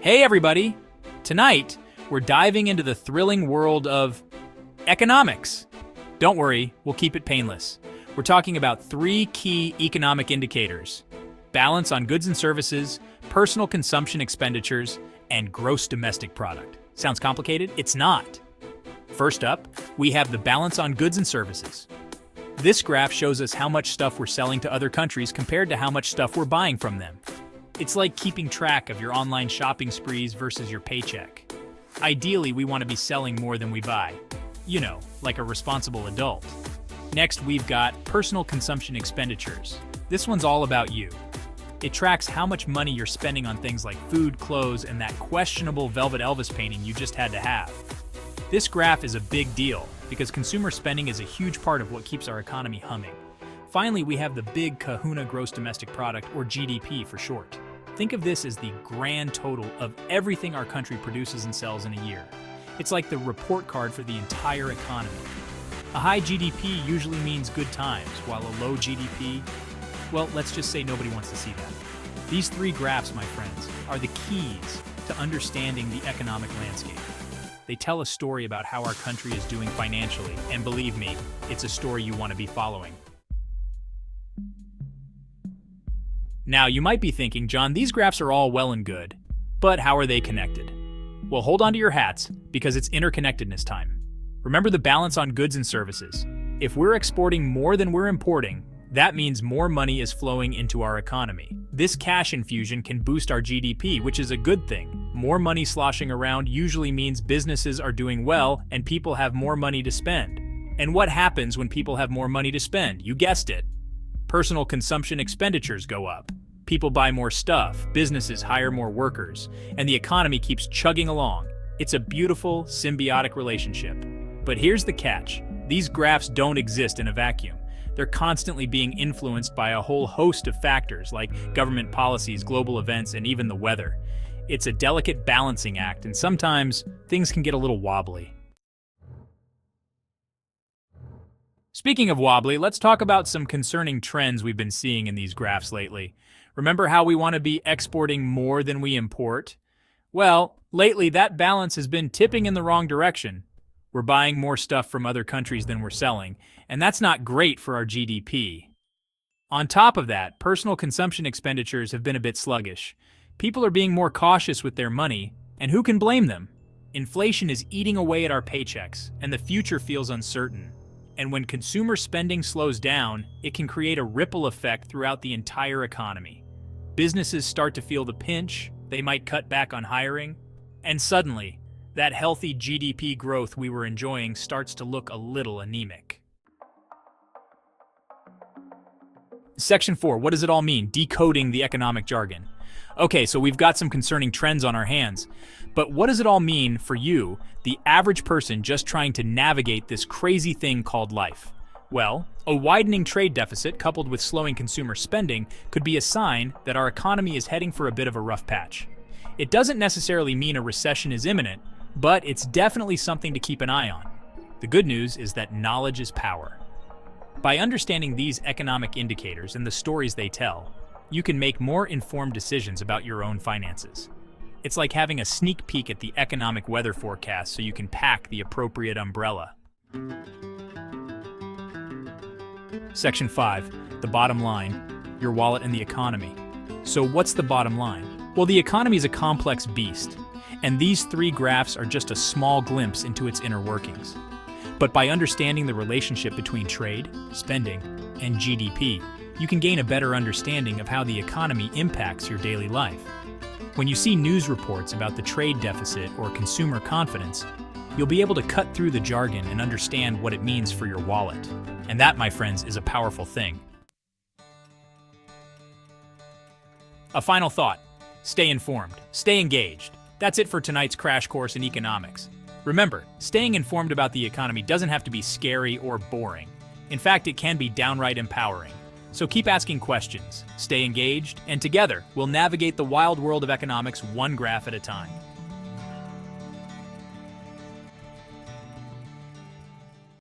Hey everybody! Tonight, we're diving into the thrilling world of economics. Don't worry, we'll keep it painless. We're talking about three key economic indicators: balance on goods and services, personal consumption expenditures, and gross domestic product. Sounds complicated? It's not. First up, we have the balance on goods and services. This graph shows us how much stuff we're selling to other countries compared to how much stuff we're buying from them. It's like keeping track of your online shopping sprees versus your paycheck. Ideally, we want to be selling more than we buy. You know, like a responsible adult. Next, we've got personal consumption expenditures. This one's all about you. It tracks how much money you're spending on things like food, clothes, and that questionable Velvet Elvis painting you just had to have. This graph is a big deal because consumer spending is a huge part of what keeps our economy humming. Finally, we have the big kahuna gross domestic product, or GDP for short. Think of this as the grand total of everything our country produces and sells in a year. It's like the report card for the entire economy. A high GDP usually means good times, while a low GDP, well, let's just say nobody wants to see that. These three graphs, my friends, are the keys to understanding the economic landscape. They tell a story about how our country is doing financially, and believe me, it's a story you want to be following. Now, you might be thinking, John, these graphs are all well and good, but how are they connected? Well, hold on to your hats, because it's interconnectedness time. Remember the balance on goods and services. If we're exporting more than we're importing, that means more money is flowing into our economy. This cash infusion can boost our GDP, which is a good thing. More money sloshing around usually means businesses are doing well and people have more money to spend. And what happens when people have more money to spend? You guessed it. Personal consumption expenditures go up. People buy more stuff, businesses hire more workers, and the economy keeps chugging along. It's a beautiful, symbiotic relationship. But here's the catch. These graphs don't exist in a vacuum. They're constantly being influenced by a whole host of factors like government policies, global events, and even the weather. It's a delicate balancing act, and sometimes things can get a little wobbly. Speaking of wobbly, let's talk about some concerning trends we've been seeing in these graphs lately. Remember how we want to be exporting more than we import? Well, lately that balance has been tipping in the wrong direction. We're buying more stuff from other countries than we're selling, and that's not great for our GDP. On top of that, personal consumption expenditures have been a bit sluggish. People are being more cautious with their money, and who can blame them? Inflation is eating away at our paychecks, and the future feels uncertain. And when consumer spending slows down, it can create a ripple effect throughout the entire economy. Businesses start to feel the pinch, they might cut back on hiring, and suddenly, that healthy GDP growth we were enjoying starts to look a little anemic. Section 4, what does it all mean? Decoding the economic jargon. Okay, so we've got some concerning trends on our hands, but what does it all mean for you, the average person just trying to navigate this crazy thing called life? Well, a widening trade deficit coupled with slowing consumer spending could be a sign that our economy is heading for a bit of a rough patch. It doesn't necessarily mean a recession is imminent, but it's definitely something to keep an eye on. The good news is that knowledge is power. By understanding these economic indicators and the stories they tell, you can make more informed decisions about your own finances. It's like having a sneak peek at the economic weather forecast so you can pack the appropriate umbrella. Section 5, the bottom line, your wallet and the economy. So what's the bottom line? Well, the economy is a complex beast, and these three graphs are just a small glimpse into its inner workings. But by understanding the relationship between trade, spending, and GDP, you can gain a better understanding of how the economy impacts your daily life. When you see news reports about the trade deficit or consumer confidence, you'll be able to cut through the jargon and understand what it means for your wallet. And that, my friends, is a powerful thing. A final thought. Stay informed. Stay engaged. That's it for tonight's crash course in economics. Remember, staying informed about the economy doesn't have to be scary or boring. In fact, it can be downright empowering. So keep asking questions, stay engaged, and together we'll navigate the wild world of economics one graph at a time.